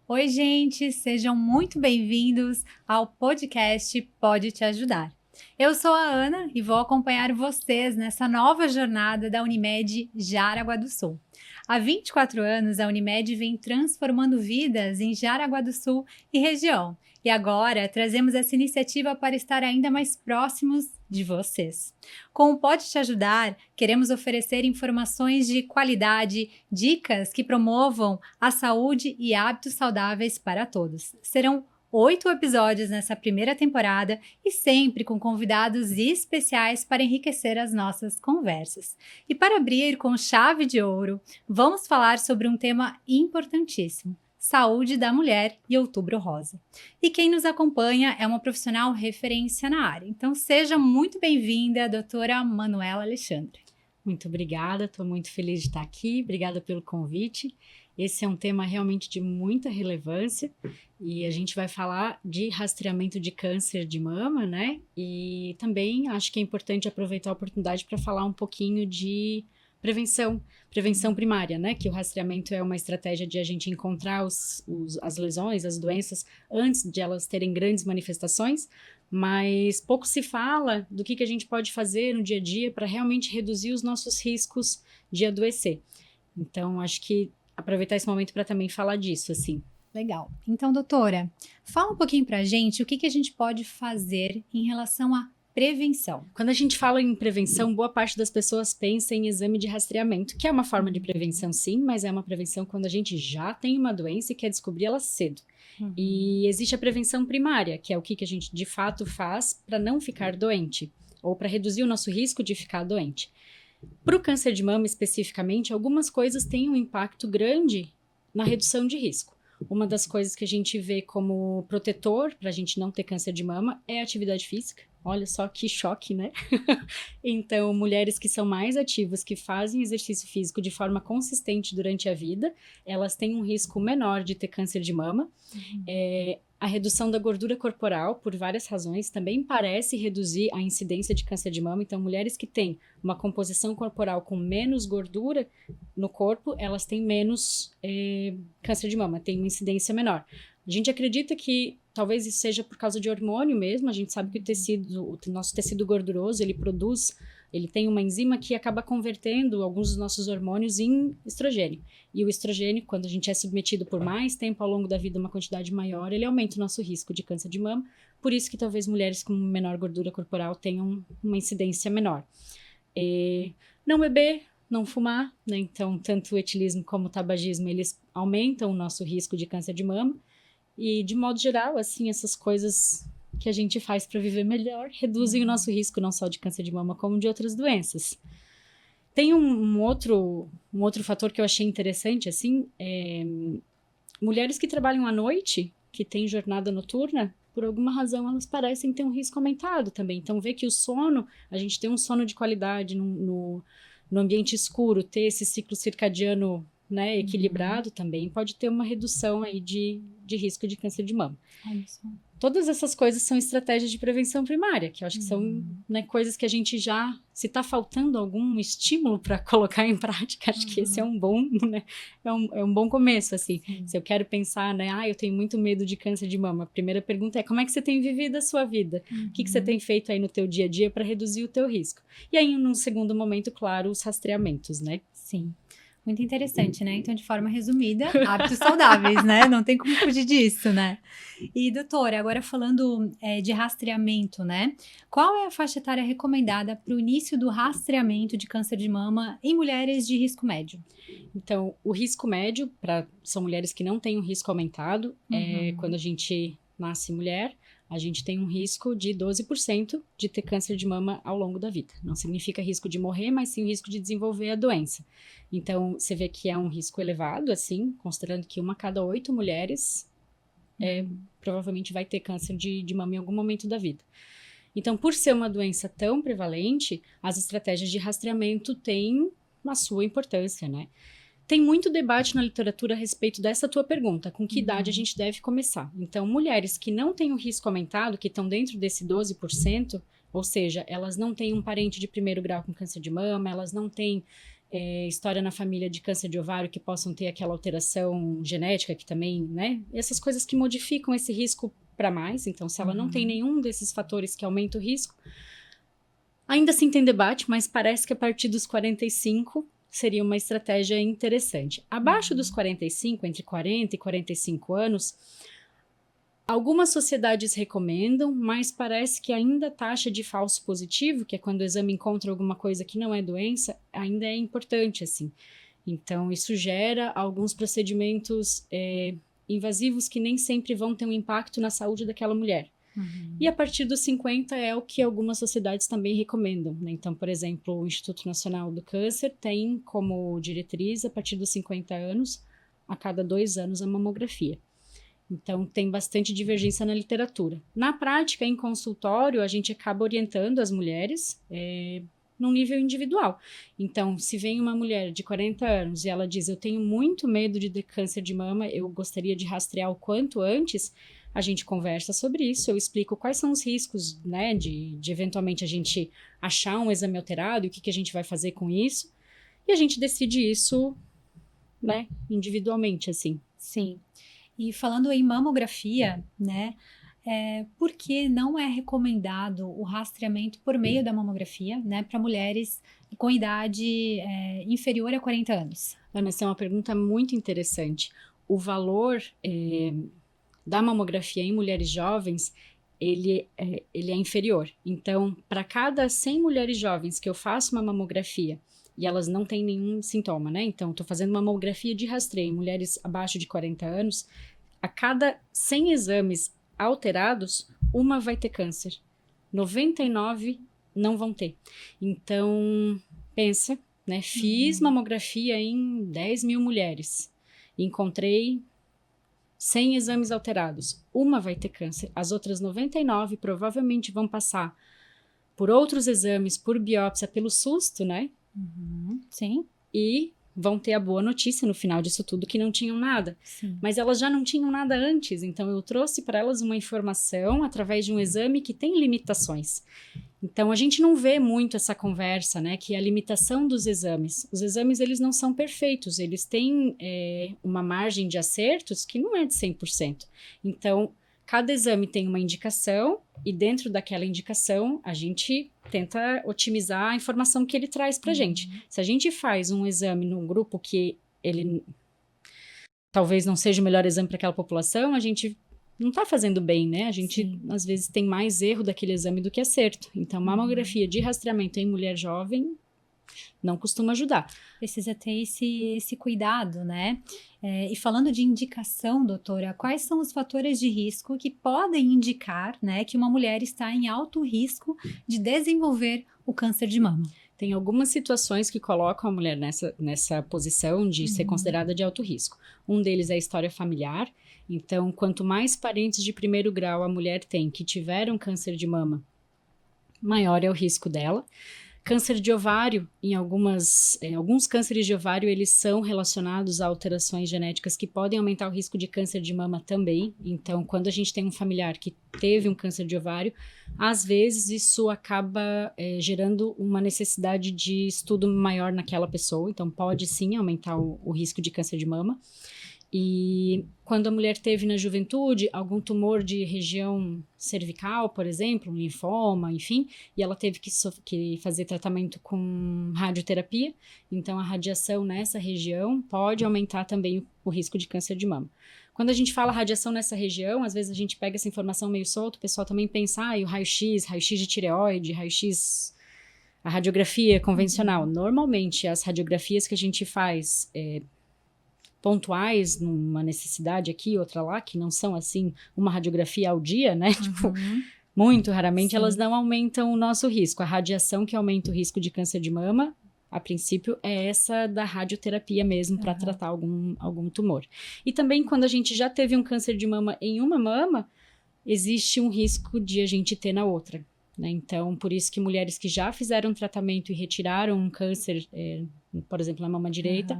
Oi, gente, sejam muito bem-vindos ao podcast Pode Te Ajudar. Eu sou a Ana e vou acompanhar vocês nessa nova jornada da Unimed Jaraguá do Sul. Há 24 anos, a Unimed vem transformando vidas em Jaraguá do Sul e região. E agora trazemos essa iniciativa para estar ainda mais próximos de vocês. Com o Pode Te Ajudar, queremos oferecer informações de qualidade, dicas que promovam a saúde e hábitos saudáveis para todos. Serão 8 episódios nessa primeira temporada e sempre com convidados especiais para enriquecer as nossas conversas. E para abrir com chave de ouro, vamos falar sobre um tema importantíssimo: saúde da mulher e Outubro Rosa. E quem nos acompanha é uma profissional referência na área. Então seja muito bem-vinda, doutora Manuela Alexandre. Muito obrigada, estou muito feliz de estar aqui, obrigada pelo convite. Esse é um tema realmente de muita relevância e a gente vai falar de rastreamento de câncer de mama, né? E também acho que é importante aproveitar a oportunidade para falar um pouquinho de prevenção primária, né? Que o rastreamento é uma estratégia de a gente encontrar as lesões, as doenças, antes de elas terem grandes manifestações, mas pouco se fala do que a gente pode fazer no dia a dia para realmente reduzir os nossos riscos de adoecer. Então, acho que aproveitar esse momento para também falar disso, assim. Legal. Então, doutora, fala um pouquinho para a gente o que a gente pode fazer em relação à prevenção. Quando a gente fala em prevenção, boa parte das pessoas pensa em exame de rastreamento, que é uma forma de prevenção sim, mas é uma prevenção quando a gente já tem uma doença e quer descobrir ela cedo. E existe a prevenção primária, que é o que a gente de fato faz para não ficar doente, ou para reduzir o nosso risco de ficar doente. Para o câncer de mama especificamente, algumas coisas têm um impacto grande na redução de risco. Uma das coisas que a gente vê como protetor para a gente não ter câncer de mama é a atividade física. Olha só que choque, né? Então, mulheres que são mais ativas, que fazem exercício físico de forma consistente durante a vida, elas têm um risco menor de ter câncer de mama. A redução da gordura corporal, por várias razões, também parece reduzir a incidência de câncer de mama. Então, mulheres que têm uma composição corporal com menos gordura no corpo, elas têm menos câncer de mama, têm uma incidência menor. A gente acredita que talvez isso seja por causa de hormônio mesmo. A gente sabe que o nosso tecido gorduroso, ele tem uma enzima que acaba convertendo alguns dos nossos hormônios em estrogênio. E o estrogênio, quando a gente é submetido por mais tempo ao longo da vida, uma quantidade maior, ele aumenta o nosso risco de câncer de mama. Por isso que talvez mulheres com menor gordura corporal tenham uma incidência menor. Não beber, não fumar, né? Então tanto o etilismo como o tabagismo, eles aumentam o nosso risco de câncer de mama. E, de modo geral, assim, essas coisas que a gente faz para viver melhor reduzem o nosso risco não só de câncer de mama, como de outras doenças. Tem um outro fator que eu achei interessante, assim, mulheres que trabalham à noite, que têm jornada noturna, por alguma razão elas parecem ter um risco aumentado também. Então, vê que o sono, a gente tem um sono de qualidade no ambiente escuro, ter esse ciclo circadiano, né, equilibrado também pode ter uma redução aí de risco de câncer de mama. Todas essas coisas são estratégias de prevenção primária, que eu acho que são, né, coisas que a gente já, se está faltando algum estímulo para colocar em prática, acho que esse é um bom, né, é um bom começo, assim. Se eu quero pensar, né, eu tenho muito medo de câncer de mama, a primeira pergunta é: como é que você tem vivido a sua vida? O que você tem feito aí no teu dia a dia para reduzir o teu risco? E aí, num segundo momento, claro, os rastreamentos, né? Sim. Muito interessante, né? Então, de forma resumida, hábitos saudáveis, né? Não tem como fugir disso, né? E, doutora, agora falando de rastreamento, né? Qual é a faixa etária recomendada para o início do rastreamento de câncer de mama em mulheres de risco médio? Então, o risco médio são mulheres que não têm um risco aumentado, quando a gente nasce mulher, a gente tem um risco de 12% de ter câncer de mama ao longo da vida. Não significa risco de morrer, mas sim o risco de desenvolver a doença. Então, você vê que é um risco elevado, assim, considerando que 1 a cada 8 mulheres provavelmente vai ter câncer de mama em algum momento da vida. Então, por ser uma doença tão prevalente, as estratégias de rastreamento têm a sua importância, né? Tem muito debate na literatura a respeito dessa tua pergunta, com que idade a gente deve começar. Então, mulheres que não têm o risco aumentado, que estão dentro desse 12%, ou seja, elas não têm um parente de primeiro grau com câncer de mama, elas não têm história na família de câncer de ovário que possam ter aquela alteração genética que também, né? Essas coisas que modificam esse risco para mais. Então, se ela não tem nenhum desses fatores que aumenta o risco, ainda assim tem debate, mas parece que a partir dos 45 seria uma estratégia interessante. Abaixo dos 45, entre 40 e 45 anos, algumas sociedades recomendam, mas parece que ainda a taxa de falso positivo, que é quando o exame encontra alguma coisa que não é doença, ainda é importante, assim. Então, isso gera alguns procedimentos invasivos que nem sempre vão ter um impacto na saúde daquela mulher. E a partir dos 50 é o que algumas sociedades também recomendam, né? Então, por exemplo, o Instituto Nacional do Câncer tem como diretriz, a partir dos 50 anos, a cada 2 anos, a mamografia. Então, tem bastante divergência na literatura. Na prática, em consultório, a gente acaba orientando as mulheres num nível individual. Então, se vem uma mulher de 40 anos e ela diz, eu tenho muito medo de ter câncer de mama, eu gostaria de rastrear o quanto antes, a gente conversa sobre isso, eu explico quais são os riscos, né, de eventualmente a gente achar um exame alterado e o que a gente vai fazer com isso, e a gente decide isso, né, individualmente, assim. Sim. E falando em mamografia, né, por que não é recomendado o rastreamento por meio da mamografia, né, para mulheres com idade inferior a 40 anos? Ana, essa é uma pergunta muito interessante. O valor da mamografia em mulheres jovens, ele é inferior. Então, para cada 100 mulheres jovens que eu faço uma mamografia e elas não têm nenhum sintoma, né? Então, estou fazendo uma mamografia de rastreio em mulheres abaixo de 40 anos, a cada 100 exames alterados, uma vai ter câncer. 99 não vão ter. Então, pensa, né? Fiz mamografia em 10 mil mulheres. Encontrei 100 exames alterados, uma vai ter câncer, as outras 99 provavelmente vão passar por outros exames, por biópsia, pelo susto, né? Sim. E vão ter a boa notícia no final disso tudo, que não tinham nada. Sim. Mas elas já não tinham nada antes, então eu trouxe para elas uma informação através de um exame que tem limitações. Então, a gente não vê muito essa conversa, né, que é a limitação dos exames. Os exames, eles não são perfeitos, eles têm uma margem de acertos que não é de 100%. Então, cada exame tem uma indicação e dentro daquela indicação, a gente tenta otimizar a informação que ele traz para a gente. Se a gente faz um exame num grupo que ele talvez não seja o melhor exame para aquela população, a gente não está fazendo bem, né? A gente, às vezes, tem mais erro daquele exame do que acerto. Então, mamografia de rastreamento em mulher jovem não costuma ajudar. Precisa ter esse cuidado, né? E falando de indicação, doutora, quais são os fatores de risco que podem indicar, né, que uma mulher está em alto risco de desenvolver o câncer de mama? Tem algumas situações que colocam a mulher nessa posição de ser considerada de alto risco. Um deles é a história familiar. Então, quanto mais parentes de primeiro grau a mulher tem que tiveram câncer de mama, maior é o risco dela. Câncer de ovário, alguns cânceres de ovário, eles são relacionados a alterações genéticas que podem aumentar o risco de câncer de mama também. Então, quando a gente tem um familiar que teve um câncer de ovário, às vezes isso acaba gerando uma necessidade de estudo maior naquela pessoa. Então, pode sim aumentar o risco de câncer de mama. E quando a mulher teve na juventude algum tumor de região cervical, por exemplo, um linfoma, enfim, e ela teve que fazer tratamento com radioterapia, então a radiação nessa região pode aumentar também o risco de câncer de mama. Quando a gente fala radiação nessa região, às vezes a gente pega essa informação meio solta, o pessoal também pensa, o raio-x de tireoide, raio-x, a radiografia convencional. Normalmente, as radiografias que a gente faz pontuais, numa necessidade aqui, outra lá, que não são, assim, uma radiografia ao dia, né? Tipo, muito raramente Sim. elas não aumentam o nosso risco. A radiação que aumenta o risco de câncer de mama, a princípio, é essa da radioterapia mesmo, para tratar algum tumor. E também, quando a gente já teve um câncer de mama em uma mama, existe um risco de a gente ter na outra, né? Então, por isso que mulheres que já fizeram tratamento e retiraram um câncer, por exemplo, na mama direita,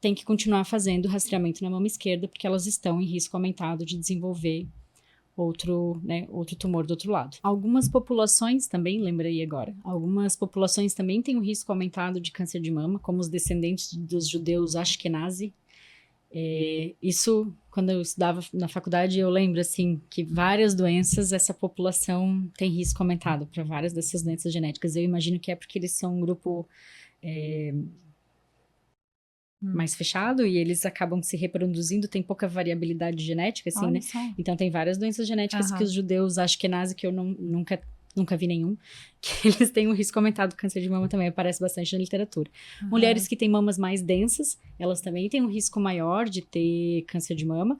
têm que continuar fazendo rastreamento na mama esquerda, porque elas estão em risco aumentado de desenvolver outro tumor do outro lado. Algumas populações também, lembrei agora, algumas populações também têm um risco aumentado de câncer de mama, como os descendentes dos judeus Ashkenazi. Isso, quando eu estudava na faculdade, eu lembro, assim, que várias doenças, essa população tem risco aumentado para várias dessas doenças genéticas. Eu imagino que é porque eles são um grupo mais fechado e eles acabam se reproduzindo, tem pouca variabilidade genética, assim, Olha né? só. Então tem várias doenças genéticas que os judeus Ashkenazi, que eu nunca vi nenhum, que eles têm um risco aumentado do câncer de mama também, aparece bastante na literatura. Mulheres que têm mamas mais densas, elas também têm um risco maior de ter câncer de mama,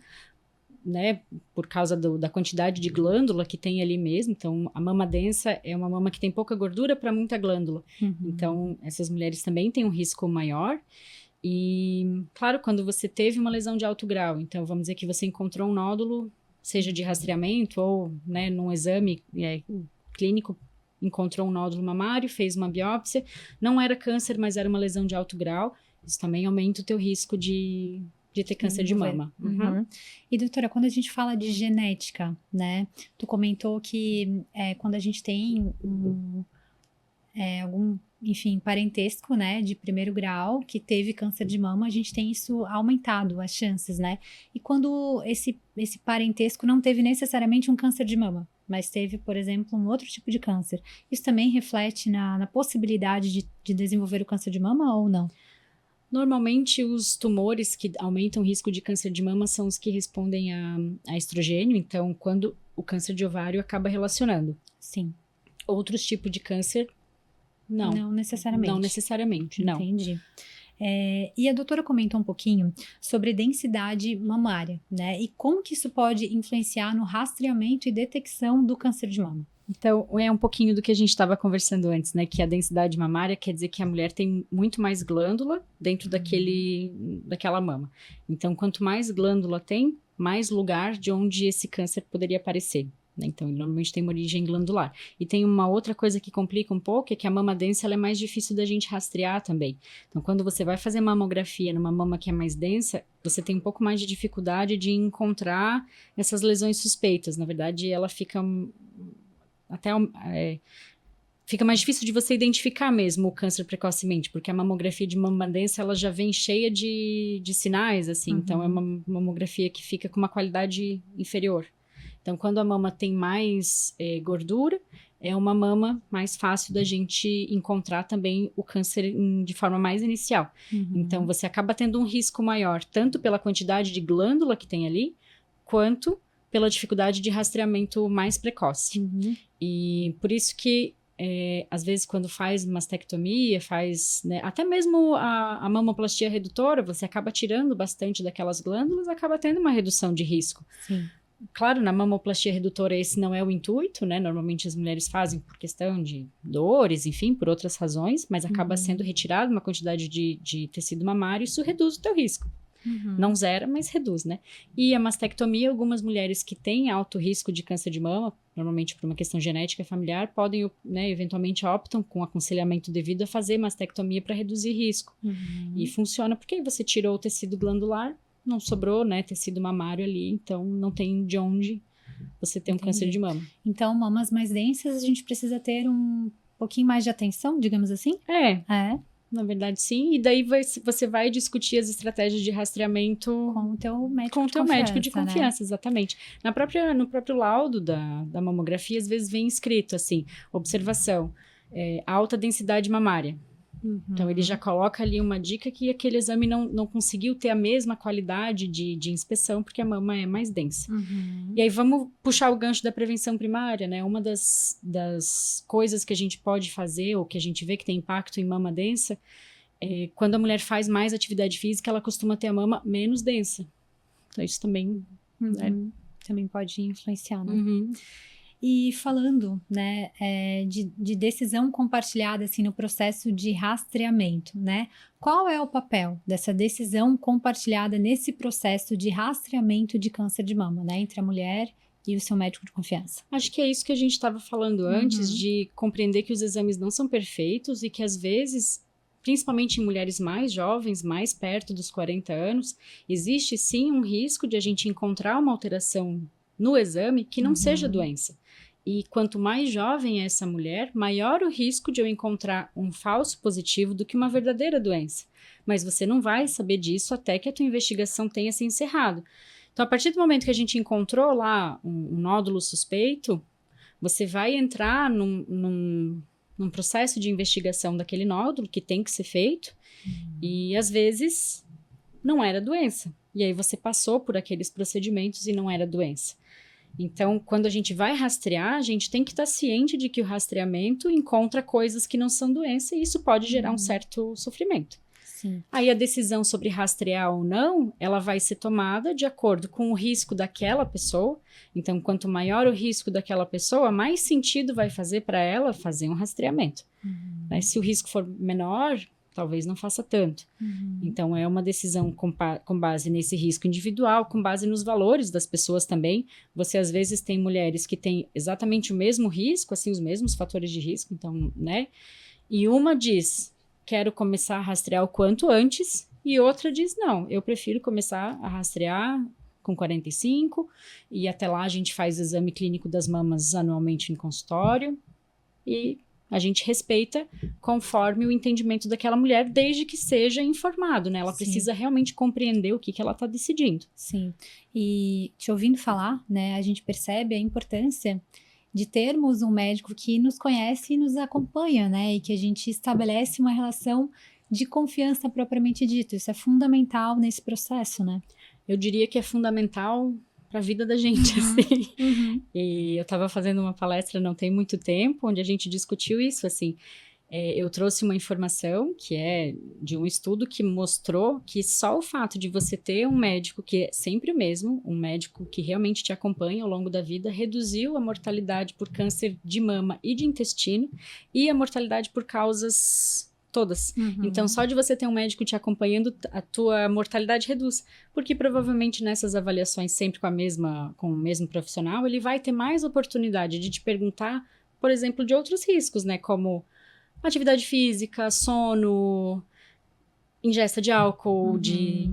né, por causa da quantidade de glândula que tem ali mesmo. Então, a mama densa é uma mama que tem pouca gordura para muita glândula. Então, essas mulheres também têm um risco maior. E, claro, quando você teve uma lesão de alto grau, então vamos dizer que você encontrou um nódulo, seja de rastreamento ou, né, num exame clínico, encontrou um nódulo mamário, fez uma biópsia, não era câncer, mas era uma lesão de alto grau, isso também aumenta o teu risco de ter câncer de mama. E, doutora, quando a gente fala de genética, né, tu comentou que quando a gente tem algum, enfim, parentesco, né, de primeiro grau, que teve câncer de mama, a gente tem isso aumentado, as chances, né? E quando esse parentesco não teve necessariamente um câncer de mama, mas teve, por exemplo, um outro tipo de câncer, isso também reflete na possibilidade de desenvolver o câncer de mama ou não? Normalmente, os tumores que aumentam o risco de câncer de mama são os que respondem a estrogênio, então, quando o câncer de ovário acaba relacionando. Sim. Outros tipos de câncer, não. Não necessariamente. Não necessariamente, não. Entendi. E a doutora comentou um pouquinho sobre densidade mamária, né? E como que isso pode influenciar no rastreamento e detecção do câncer de mama? Então, é um pouquinho do que a gente estava conversando antes, né? Que a densidade mamária quer dizer que a mulher tem muito mais glândula dentro daquela mama. Então, quanto mais glândula tem, mais lugar de onde esse câncer poderia aparecer. Então, ele normalmente tem uma origem glandular. E tem uma outra coisa que complica um pouco, é que a mama densa ela é mais difícil da gente rastrear também. Então, quando você vai fazer mamografia numa mama que é mais densa, você tem um pouco mais de dificuldade de encontrar essas lesões suspeitas. Na verdade, ela fica fica mais difícil de você identificar mesmo o câncer precocemente, porque a mamografia de mama densa, ela já vem cheia de sinais, assim. Então, é uma mamografia que fica com uma qualidade inferior. Então, quando a mama tem mais gordura, é uma mama mais fácil da gente encontrar também o câncer de forma mais inicial. Então, você acaba tendo um risco maior, tanto pela quantidade de glândula que tem ali, quanto pela dificuldade de rastreamento mais precoce. E por isso que, às vezes, quando faz mastectomia, né, até mesmo a mamoplastia redutora, você acaba tirando bastante daquelas glândulas, acaba tendo uma redução de risco. Sim. Claro, na mamoplastia redutora esse não é o intuito, né? Normalmente as mulheres fazem por questão de dores, enfim, por outras razões, mas acaba sendo retirada uma quantidade de tecido mamário, isso reduz o teu risco. Não zera, mas reduz, né? E a mastectomia, algumas mulheres que têm alto risco de câncer de mama, normalmente por uma questão genética familiar, podem, né, eventualmente optam com aconselhamento devido a fazer mastectomia para reduzir risco. E funciona porque aí você tirou o tecido glandular, não sobrou, né, tecido mamário ali, então não tem de onde você ter um câncer de mama. Então, mamas mais densas, a gente precisa ter um pouquinho mais de atenção, digamos assim? Na verdade, sim. E daí você vai discutir as estratégias de rastreamento com o teu médico de confiança, né? Exatamente. No próprio laudo da mamografia, às vezes vem escrito assim, observação, alta densidade mamária. Então, ele já coloca ali uma dica que aquele exame não conseguiu ter a mesma qualidade de inspeção, porque a mama é mais densa. E aí, vamos puxar o gancho da prevenção primária, né? Uma das coisas que a gente pode fazer, ou que a gente vê que tem impacto em mama densa, quando a mulher faz mais atividade física, ela costuma ter a mama menos densa. Então, isso também... Também pode influenciar, né? Uhum. E falando, né, de decisão compartilhada, assim, no processo de rastreamento, né? Qual é o papel dessa decisão compartilhada nesse processo de rastreamento de câncer de mama, né? Entre a mulher e o seu médico de confiança? Acho que é isso que a gente estava falando antes, de compreender que os exames não são perfeitos e que, às vezes, principalmente em mulheres mais jovens, mais perto dos 40 anos, existe sim um risco de a gente encontrar uma alteração no exame que não seja doença. E quanto mais jovem é essa mulher, maior o risco de eu encontrar um falso positivo do que uma verdadeira doença. Mas você não vai saber disso até que a tua investigação tenha se encerrado. Então, a partir do momento que a gente encontrou lá um nódulo suspeito, você vai entrar num processo de investigação daquele nódulo que tem que ser feito e, às vezes, não era doença. E aí você passou por aqueles procedimentos e não era doença. Então, quando a gente vai rastrear, a gente tem que estar ciente de que o rastreamento encontra coisas que não são doença e isso pode gerar um certo sofrimento. Sim. Aí a decisão sobre rastrear ou não, ela vai ser tomada de acordo com o risco daquela pessoa. Então, quanto maior o risco daquela pessoa, mais sentido vai fazer para ela fazer um rastreamento. Né? Se o risco for menor, talvez não faça tanto. Então, é uma decisão com base nesse risco individual, com base nos valores das pessoas também. Você, às vezes, tem mulheres que têm exatamente o mesmo risco, assim, os mesmos fatores de risco, então, né? E uma diz, quero começar a rastrear o quanto antes, e outra diz, não, eu prefiro começar a rastrear com 45, e até lá a gente faz o exame clínico das mamas anualmente em consultório, e a gente respeita conforme o entendimento daquela mulher, desde que seja informado, né? Ela precisa realmente compreender o que ela está decidindo. Sim, e te ouvindo falar, né, a gente percebe a importância de termos um médico que nos conhece e nos acompanha, né? E que a gente estabelece uma relação de confiança propriamente dito. Isso é fundamental nesse processo, né? Eu diria que é fundamental para a vida da gente, assim. E eu estava fazendo uma palestra não tem muito tempo, onde a gente discutiu isso, assim. Eu trouxe uma informação que é de um estudo que mostrou que só o fato de você ter um médico que é sempre o mesmo, um médico que realmente te acompanha ao longo da vida, reduziu a mortalidade por câncer de mama e de intestino e a mortalidade por causas todas. Então, só de você ter um médico te acompanhando, a tua mortalidade reduz. Porque provavelmente nessas avaliações, sempre com o mesmo profissional, ele vai ter mais oportunidade de te perguntar, por exemplo, de outros riscos, né? Como atividade física, sono, ingesta de álcool, de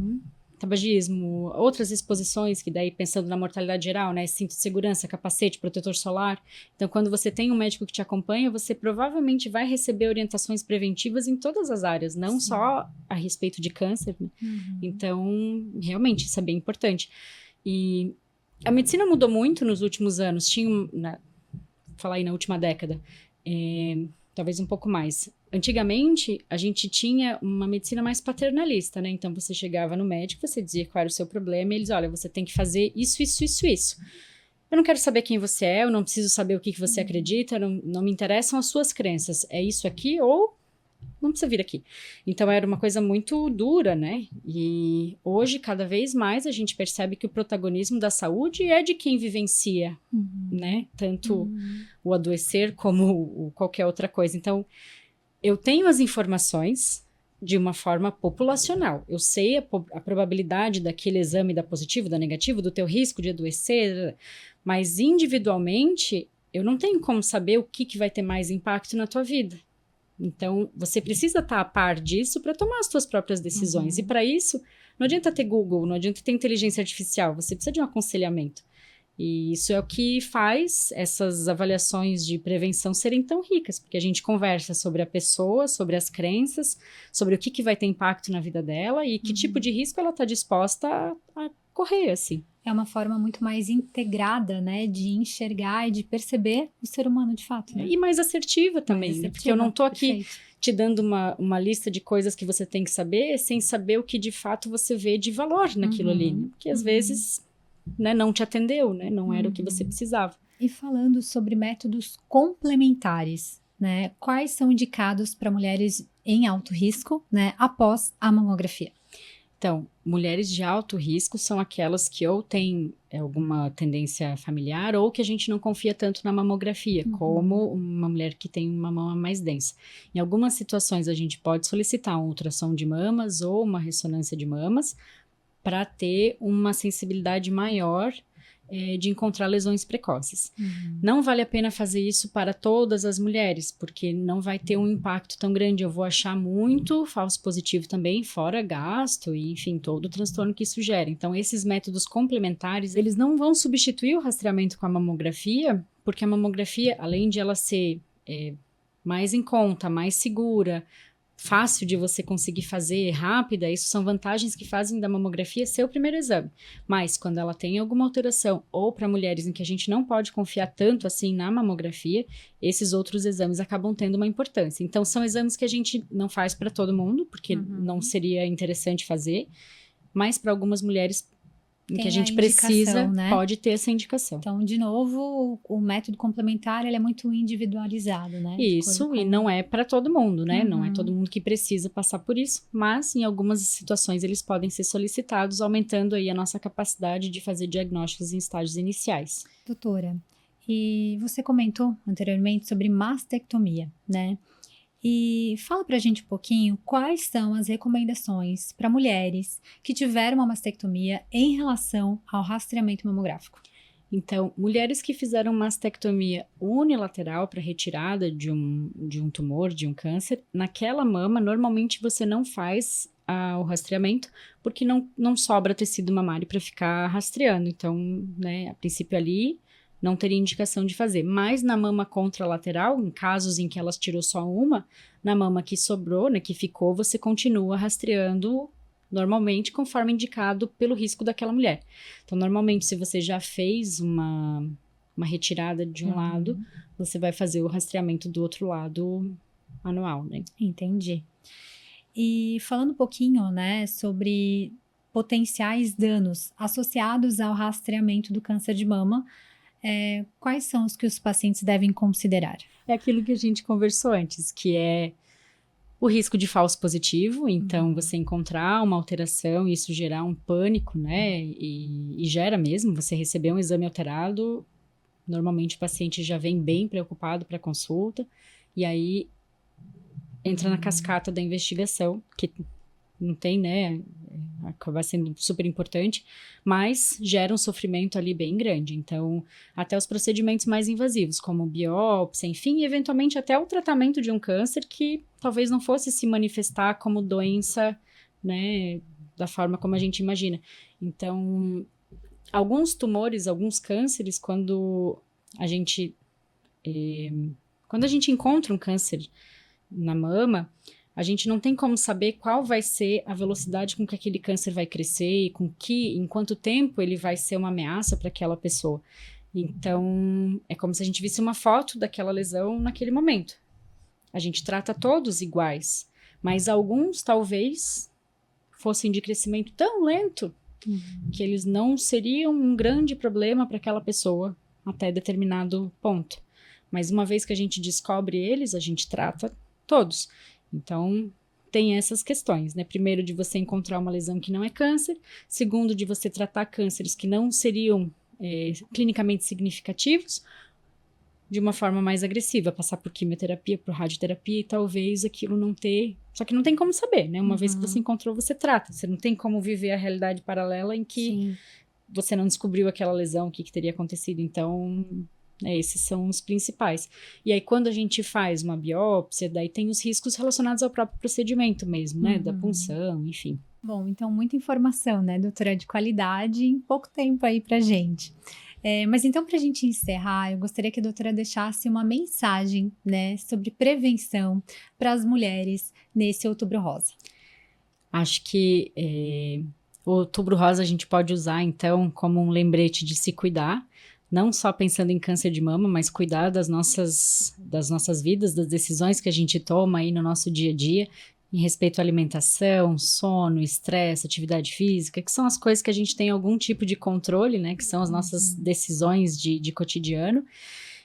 tabagismo, outras exposições, que daí pensando na mortalidade geral, né, cinto de segurança, capacete, protetor solar. Então, quando você tem um médico que te acompanha, você provavelmente vai receber orientações preventivas em todas as áreas, não só a respeito de câncer, né? Então, realmente, isso é bem importante. E a medicina mudou muito nos últimos anos, falar aí na última década, talvez um pouco mais. Antigamente, a gente tinha uma medicina mais paternalista, né? Então, você chegava no médico, você dizia qual era o seu problema, e eles, olha, você tem que fazer isso, isso, isso, isso. Eu não quero saber quem você é, eu não preciso saber o que você acredita, não me interessam as suas crenças. É isso aqui ou não precisa vir aqui. Então, era uma coisa muito dura, né? E hoje, cada vez mais, a gente percebe que o protagonismo da saúde é de quem vivencia, né? Tanto o adoecer como qualquer outra coisa. Então, eu tenho as informações de uma forma populacional. Eu sei a probabilidade daquele exame dar positivo, dar negativo, do teu risco de adoecer, mas individualmente, eu não tenho como saber o que vai ter mais impacto na tua vida. Então, você precisa estar a par disso para tomar as suas próprias decisões. E para isso, não adianta ter Google, não adianta ter inteligência artificial, você precisa de um aconselhamento. E isso é o que faz essas avaliações de prevenção serem tão ricas, porque a gente conversa sobre a pessoa, sobre as crenças, sobre o que vai ter impacto na vida dela e que tipo de risco ela está disposta a correr, assim. É uma forma muito mais integrada, né, de enxergar e de perceber o ser humano de fato, né? E mais assertiva também, né? Porque eu não tô aqui te dando uma lista de coisas que você tem que saber, sem saber o que de fato você vê de valor naquilo ali, né? Porque às vezes, né, não te atendeu, né? Não era o que você precisava. E falando sobre métodos complementares, né, quais são indicados para mulheres em alto risco, né, após a mamografia? Então, mulheres de alto risco são aquelas que ou têm alguma tendência familiar ou que a gente não confia tanto na mamografia, como uma mulher que tem uma mama mais densa. Em algumas situações, a gente pode solicitar um ultrassom de mamas ou uma ressonância de mamas para ter uma sensibilidade maior de encontrar lesões precoces. Não vale a pena fazer isso para todas as mulheres, porque não vai ter um impacto tão grande. Eu vou achar muito falso positivo também, fora gasto e, enfim, todo o transtorno que isso gera. Então, esses métodos complementares, eles não vão substituir o rastreamento com a mamografia, porque a mamografia, além de ela ser mais em conta, mais segura, fácil de você conseguir fazer, rápida, isso são vantagens que fazem da mamografia ser o primeiro exame. Mas quando ela tem alguma alteração, ou para mulheres em que a gente não pode confiar tanto assim na mamografia, esses outros exames acabam tendo uma importância. Então, são exames que a gente não faz para todo mundo, porque não seria interessante fazer, mas para algumas mulheres em que a gente precisa, né? Pode ter essa indicação. Então, de novo, o método complementar, ele é muito individualizado, né? Isso, e não é para todo mundo, né? Não é todo mundo que precisa passar por isso, mas em algumas situações eles podem ser solicitados, aumentando aí a nossa capacidade de fazer diagnósticos em estágios iniciais. Doutora, e você comentou anteriormente sobre mastectomia, né? E fala pra gente um pouquinho quais são as recomendações para mulheres que tiveram uma mastectomia em relação ao rastreamento mamográfico. Então, mulheres que fizeram mastectomia unilateral para retirada de um tumor, de um câncer, naquela mama, normalmente você não faz o rastreamento, porque não sobra tecido mamário para ficar rastreando. Então, né, a princípio ali, não teria indicação de fazer. Mas na mama contralateral, em casos em que elas tirou só uma, na mama que sobrou, né, que ficou, você continua rastreando normalmente conforme indicado pelo risco daquela mulher. Então, normalmente, se você já fez uma retirada de um lado, você vai fazer o rastreamento do outro lado anual, né? Entendi. E falando um pouquinho, né, sobre potenciais danos associados ao rastreamento do câncer de mama, quais são os que os pacientes devem considerar? É aquilo que a gente conversou antes, que é o risco de falso positivo, então você encontrar uma alteração e isso gerar um pânico, né, e gera mesmo, você receber um exame alterado, normalmente o paciente já vem bem preocupado para a consulta, e aí entra na cascata da investigação, que não tem, né, acaba sendo super importante, mas gera um sofrimento ali bem grande. Então, até os procedimentos mais invasivos, como biópsia, enfim, e eventualmente até o tratamento de um câncer que talvez não fosse se manifestar como doença, né, da forma como a gente imagina. Então, alguns tumores, alguns cânceres, quando a gente encontra um câncer na mama, a gente não tem como saber qual vai ser a velocidade com que aquele câncer vai crescer e em quanto tempo ele vai ser uma ameaça para aquela pessoa. Então, é como se a gente visse uma foto daquela lesão naquele momento. A gente trata todos iguais, mas alguns talvez fossem de crescimento tão lento que eles não seriam um grande problema para aquela pessoa até determinado ponto. Mas uma vez que a gente descobre eles, a gente trata todos. Então, tem essas questões, né? Primeiro, de você encontrar uma lesão que não é câncer. Segundo, de você tratar cânceres que não seriam clinicamente significativos de uma forma mais agressiva. Passar por quimioterapia, por radioterapia e talvez aquilo não ter... Só que não tem como saber, né? Uma vez que você encontrou, você trata. Você não tem como viver a realidade paralela em que você não descobriu aquela lesão, o que teria acontecido. Então... esses são os principais. E aí, quando a gente faz uma biópsia, daí tem os riscos relacionados ao próprio procedimento mesmo, né? Da punção, enfim. Bom, então muita informação, né, doutora, de qualidade em pouco tempo aí pra gente. Mas então, pra gente encerrar, eu gostaria que a doutora deixasse uma mensagem, né, sobre prevenção para as mulheres nesse Outubro Rosa. Acho que o Outubro Rosa a gente pode usar, então, como um lembrete de se cuidar, não só pensando em câncer de mama, mas cuidar das nossas vidas, das decisões que a gente toma aí no nosso dia a dia, em respeito à alimentação, sono, estresse, atividade física, que são as coisas que a gente tem algum tipo de controle, né, que são as nossas decisões de cotidiano.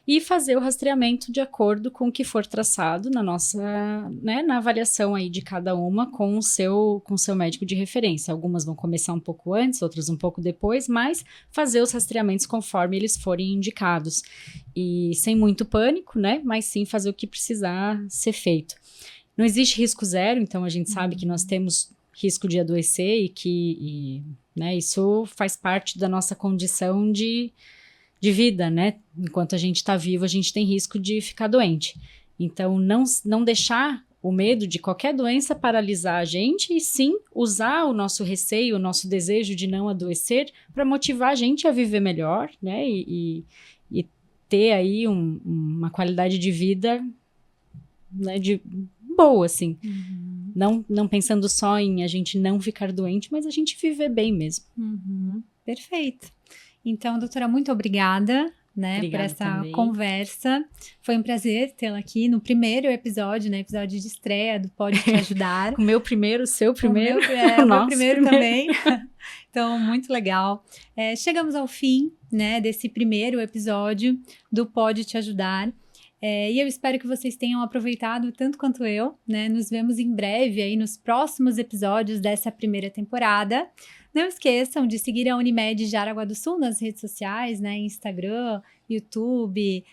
e fazer o rastreamento de acordo com o que for traçado na nossa, né, na avaliação aí de cada uma com o seu médico de referência. Algumas vão começar um pouco antes, outras um pouco depois, mas fazer os rastreamentos conforme eles forem indicados. E sem muito pânico, né, mas sim fazer o que precisar ser feito. Não existe risco zero, então a gente sabe que nós temos risco de adoecer né, isso faz parte da nossa condição de vida, né? Enquanto a gente está vivo, a gente tem risco de ficar doente. Então, não deixar o medo de qualquer doença paralisar a gente e sim usar o nosso receio, o nosso desejo de não adoecer para motivar a gente a viver melhor, né? E ter aí uma qualidade de vida, né, boa, assim. Não pensando só em a gente não ficar doente, mas a gente viver bem mesmo. Perfeito. Então, doutora, muito obrigada, né, por essa também. conversa. Foi um prazer tê-la aqui no primeiro episódio, né, episódio de estreia do Pode Te Ajudar. O meu primeiro, o seu primeiro. O meu primeiro também. Então, muito legal. Chegamos ao fim, né, desse primeiro episódio do Pode Te Ajudar. E eu espero que vocês tenham aproveitado tanto quanto eu, né? Nos vemos em breve aí nos próximos episódios dessa primeira temporada. Não esqueçam de seguir a Unimed de Jaraguá do Sul nas redes sociais, né? Instagram, YouTube,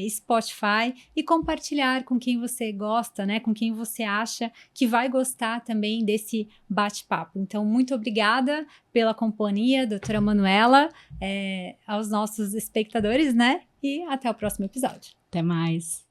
Spotify, e compartilhar com quem você gosta, né? Com quem você acha que vai gostar também desse bate-papo. Então, muito obrigada pela companhia, doutora Manuela, aos nossos espectadores, né? E até o próximo episódio. Até mais.